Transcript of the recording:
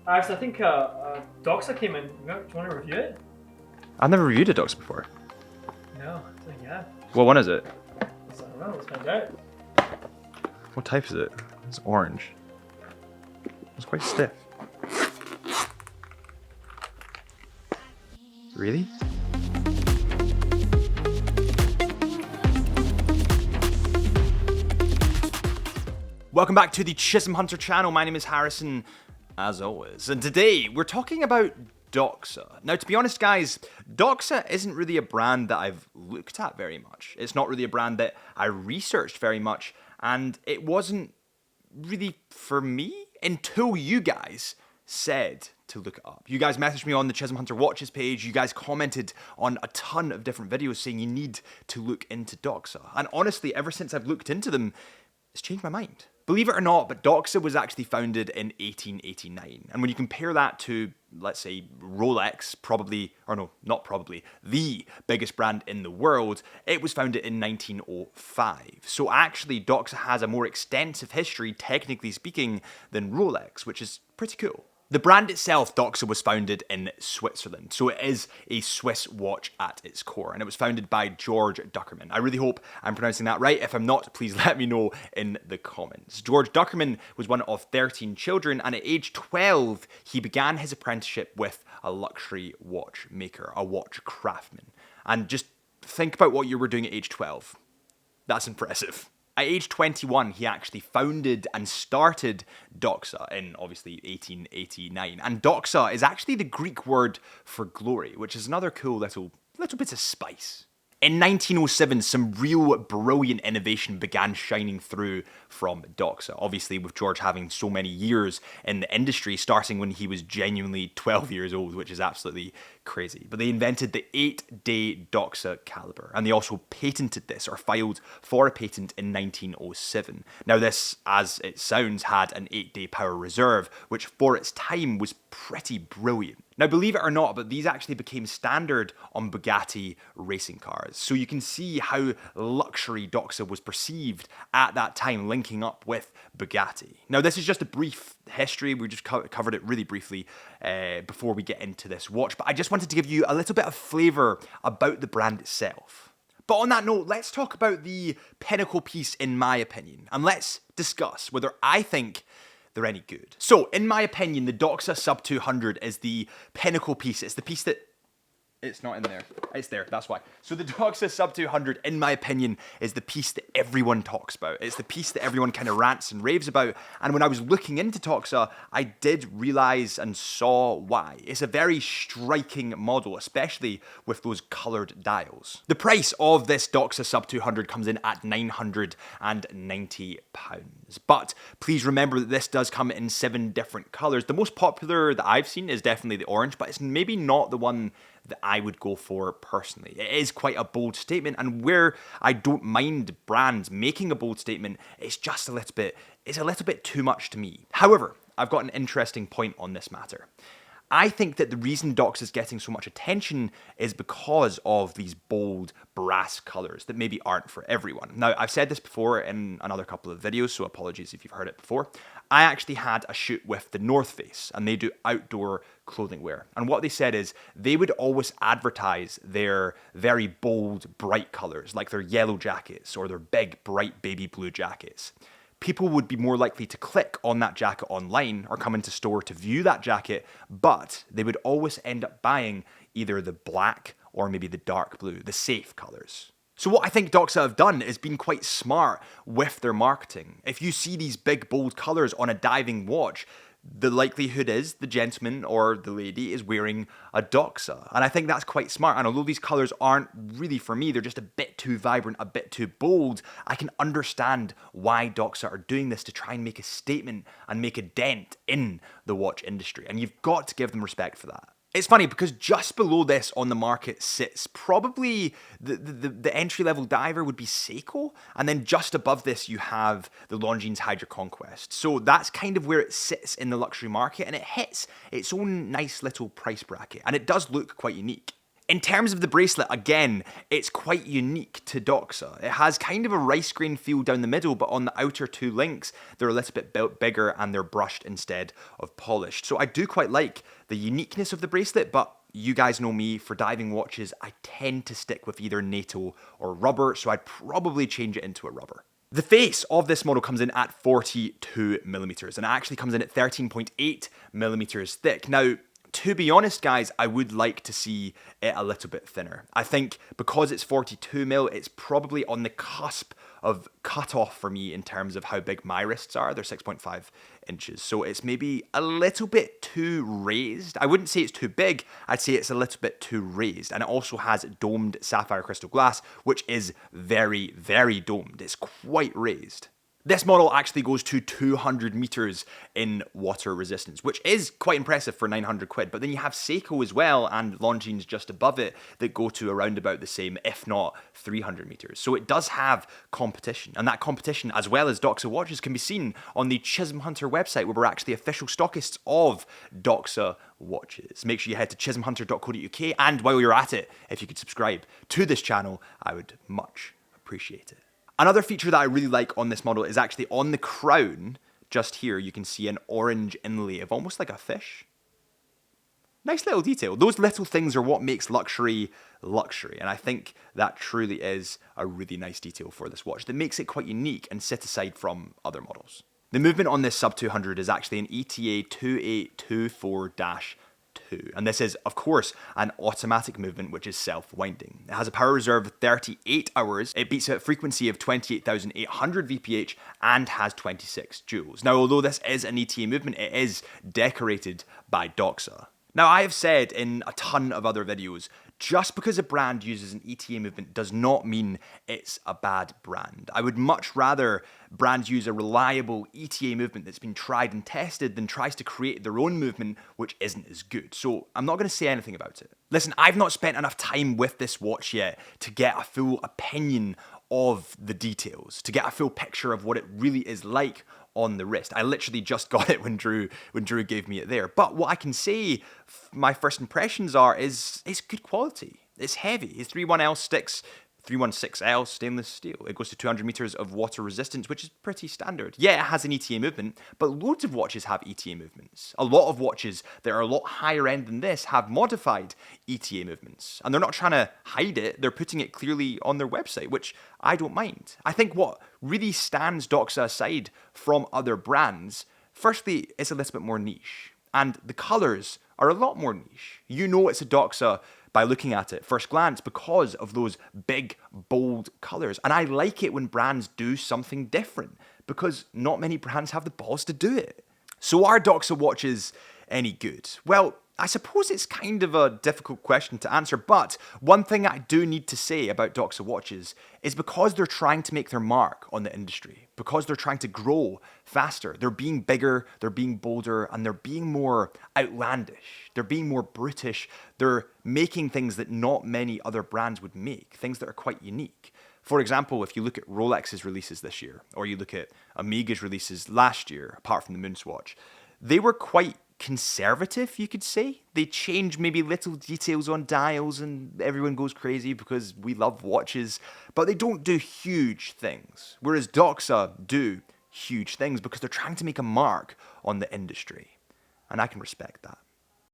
Actually, I think Doxa came in. Do you want to review it? I've never reviewed a Doxa before. No. So yeah. What one is it? I don't know. Let's find out. What type is it? It's orange. It's quite stiff. Really? Welcome back to the Chisholm Hunter channel. My name is Harrison, as always. And today, we're talking about Doxa. Now, to be honest, guys, Doxa isn't really a brand that I've looked at very much. It's not really a brand that I researched very much. And it wasn't really for me until you guys said to look it up. You guys messaged me on the Chisholm Hunter Watches page. You guys commented on a ton of different videos saying you need to look into Doxa. And honestly, ever since I've looked into them, it's changed my mind. Believe it or not, but Doxa was actually founded in 1889. And when you compare that to, let's say, Rolex, probably, or no, not probably, the biggest brand in the world, it was founded in 1905. So actually, Doxa has a more extensive history, technically speaking, than Rolex, which is pretty cool. The brand itself, Doxa, was founded in Switzerland, so it is a Swiss watch at its core, and it was founded by George Duckerman. I really hope I'm pronouncing that right. If I'm not, please let me know in the comments. George Duckerman was one of 13 children, and at age 12, he began his apprenticeship with a luxury watchmaker, a watch craftsman. And just think about what you were doing at age 12. That's impressive. At age 21, he actually founded and started Doxa in, obviously, 1889. And Doxa is actually the Greek word for glory, which is another cool little bit of spice. In 1907, some real brilliant innovation began shining through from Doxa. Obviously, with George having so many years in the industry, starting when he was genuinely 12 years old, which is absolutely crazy. But they invented the 8-day Doxa caliber, and they also patented this, or filed for a patent in 1907. Now this, as it sounds, had an 8-day power reserve, which for its time was pretty brilliant. Now, believe it or not, but these actually became standard on Bugatti racing cars. So you can see how luxury Doxa was perceived at that time, linking up with Bugatti. Now, this is just a brief history. We just covered it really briefly before we get into this watch. But I just wanted to give you a little bit of flavor about the brand itself. But on that note, let's talk about the pinnacle piece, in my opinion. And let's discuss whether I think they're any good. So, in my opinion, the Doxa Sub 200 is the pinnacle piece. It's the piece that... It's not in there. It's there, that's why. So the Doxa Sub 200, in my opinion, is the piece that everyone talks about. It's the piece that everyone kind of rants and raves about. And when I was looking into Doxa, I did realize and saw why. It's a very striking model, especially with those colored dials. The price of this Doxa Sub 200 comes in at £990. But please remember that this does come in 7 different colors. The most popular that I've seen is definitely the orange, but it's maybe not the one that I would go for personally. It is quite a bold statement, and where I don't mind brands making a bold statement, it's a little bit too much to me. However, I've got an interesting point on this matter. I think that the reason Doxa is getting so much attention is because of these bold brass colors that maybe aren't for everyone. Now, I've said this before in another couple of videos, so apologies if you've heard it before. I actually had a shoot with the North Face, and they do outdoor clothing wear. And what they said is they would always advertise their very bold, bright colors, like their yellow jackets or their big, bright baby blue jackets. People would be more likely to click on that jacket online or come into store to view that jacket, but they would always end up buying either the black or maybe the dark blue, the safe colors. So what I think Doxa have done is been quite smart with their marketing. If you see these big bold colors on a diving watch, the likelihood is the gentleman or the lady is wearing a Doxa. And I think that's quite smart. And although these colors aren't really for me, they're just a bit too vibrant, a bit too bold, I can understand why Doxa are doing this to try and make a statement and make a dent in the watch industry. And you've got to give them respect for that. It's funny because just below this on the market sits probably the entry-level diver would be Seiko, and then just above this you have the Longines Hydra Conquest. So that's kind of where it sits in the luxury market, and it hits its own nice little price bracket, and it does look quite unique. In terms of the bracelet, again, it's quite unique to Doxa. It has kind of a rice grain feel down the middle, but on the outer two links, they're a little bit bigger and they're brushed instead of polished. So I do quite like the uniqueness of the bracelet, but you guys know me, for diving watches, I tend to stick with either NATO or rubber, so I'd probably change it into a rubber. The face of this model comes in at 42 millimeters, and it actually comes in at 13.8 millimeters thick. Now, to be honest, guys, I would like to see it a little bit thinner. I think because it's 42 mil, it's probably on the cusp of cutoff for me in terms of how big my wrists are. They're 6.5 inches, so it's maybe a little bit too raised. I wouldn't say it's too big, I'd say it's a little bit too raised. And it also has domed sapphire crystal glass, which is very, very domed. It's quite raised. This model actually goes to 200 meters in water resistance, which is quite impressive for 900 quid. But then you have Seiko as well and Longines just above it that go to around about the same, if not 300 meters. So it does have competition. And that competition, as well as Doxa watches, can be seen on the Chisholm Hunter website, where we're actually official stockists of Doxa watches. Make sure you head to chisholmhunter.co.uk. And while you're at it, if you could subscribe to this channel, I would much appreciate it. Another feature that I really like on this model is actually on the crown, just here, you can see an orange inlay of almost like a fish. Nice little detail. Those little things are what makes luxury luxury, and I think that truly is a really nice detail for this watch that makes it quite unique and set aside from other models. The movement on this Sub 200 is actually an ETA 2824-2, and this is, of course, an automatic movement which is self-winding. It has a power reserve of 38 hours, it beats a frequency of 28,800 VPH, and has 26 joules. Now, although this is an ETA movement, it is decorated by Doxa. Now, I have said in a ton of other videos, just because a brand uses an ETA movement does not mean it's a bad brand. I would much rather brands use a reliable ETA movement that's been tried and tested than tries to create their own movement which isn't as good. So I'm not going to say anything about it. Listen, I've not spent enough time with this watch yet to get a full opinion of the details, to get a full picture of what it really is like on the wrist. I literally just got it when Drew gave me it there. But what I can say, my first impressions are, is it's good quality. It's heavy. It's 31L sticks, 316L stainless steel. It goes to 200 meters of water resistance, which is pretty standard. Yeah, it has an ETA movement, but loads of watches have ETA movements. A lot of watches that are a lot higher end than this have modified ETA movements. And they're not trying to hide it, they're putting it clearly on their website, which I don't mind. I think what really stands Doxa aside from other brands, firstly, it's a little bit more niche. And the colors are a lot more niche. You know it's a Doxa by looking at it first glance because of those big, bold colors. And I like it when brands do something different because not many brands have the balls to do it. So are Doxa watches any good? Well, I suppose it's kind of a difficult question to answer, but one thing I do need to say about Doxa watches is because they're trying to make their mark on the industry, because they're trying to grow faster, they're being bigger, they're being bolder, and they're being more outlandish, they're being more brutish, they're making things that not many other brands would make, things that are quite unique. For example, if you look at Rolex's releases this year, or you look at Omega's releases last year, apart from the Moonswatch, they were quite conservative, you could say. They change maybe little details on dials and everyone goes crazy because we love watches, but they don't do huge things. Whereas Doxa do huge things because they're trying to make a mark on the industry. And I can respect that.